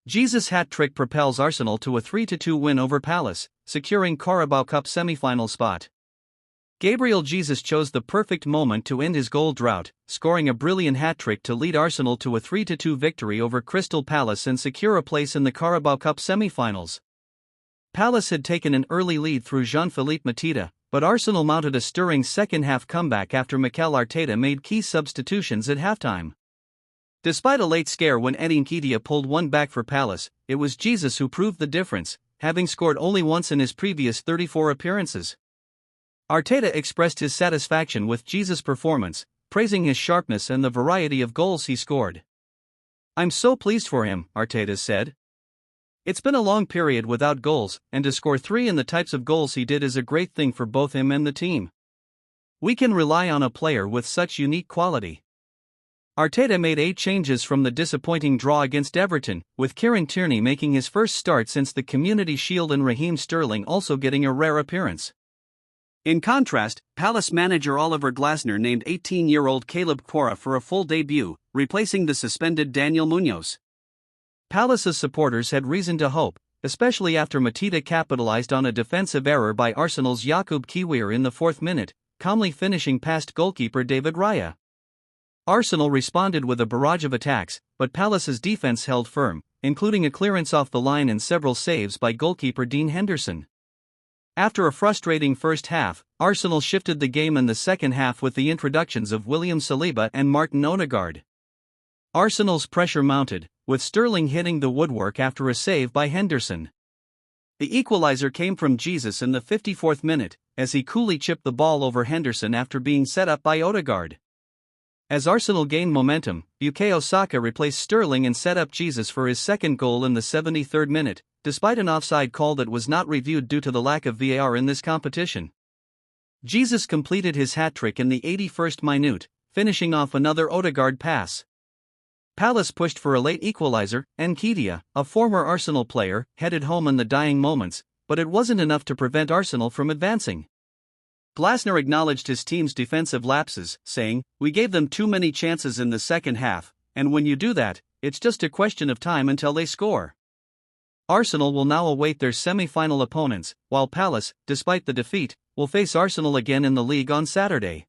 Jesus' hat-trick propels Arsenal to a 3-2 win over Palace, securing Carabao Cup semi-final spot. Gabriel Jesus chose the perfect moment to end his goal drought, scoring a brilliant hat-trick to lead Arsenal to a 3-2 victory over Crystal Palace and secure a place in the Carabao Cup semi-finals. Palace had taken an early lead through Jean-Philippe Mateta, but Arsenal mounted a stirring second-half comeback after Mikel Arteta made key substitutions at halftime. Despite a late scare when Eddie Nketiah pulled one back for Palace, it was Jesus who proved the difference, having scored only once in his previous 34 appearances. Arteta expressed his satisfaction with Jesus' performance, praising his sharpness and the variety of goals he scored. "I'm so pleased for him," Arteta said. "It's been a long period without goals, and to score 3 in the types of goals he did is a great thing for both him and the team. We can rely on a player with such unique quality." Arteta made 8 changes from the disappointing draw against Everton, with Kieran Tierney making his first start since the Community Shield and Raheem Sterling also getting a rare appearance. In contrast, Palace manager Oliver Glasner named 18-year-old Caleb Quora for a full debut, replacing the suspended Daniel Munoz. Palace's supporters had reason to hope, especially after Mateta capitalized on a defensive error by Arsenal's Jakub Kiwior in the 4th minute, calmly finishing past goalkeeper David Raya. Arsenal responded with a barrage of attacks, but Palace's defense held firm, including a clearance off the line and several saves by goalkeeper Dean Henderson. After a frustrating first half, Arsenal shifted the game in the second half with the introductions of William Saliba and Martin Odegaard. Arsenal's pressure mounted, with Sterling hitting the woodwork after a save by Henderson. The equalizer came from Jesus in the 54th minute, as he coolly chipped the ball over Henderson after being set up by Odegaard. As Arsenal gained momentum, Bukayo Saka replaced Sterling and set up Jesus for his second goal in the 73rd minute, despite an offside call that was not reviewed due to the lack of VAR in this competition. Jesus completed his hat-trick in the 81st minute, finishing off another Odegaard pass. Palace pushed for a late equalizer, and Nketiah, a former Arsenal player, headed home in the dying moments, but it wasn't enough to prevent Arsenal from advancing. Glasner acknowledged his team's defensive lapses, saying, "We gave them too many chances in the second half, and when you do that, it's just a question of time until they score." Arsenal will now await their semi-final opponents, while Palace, despite the defeat, will face Arsenal again in the league on Saturday.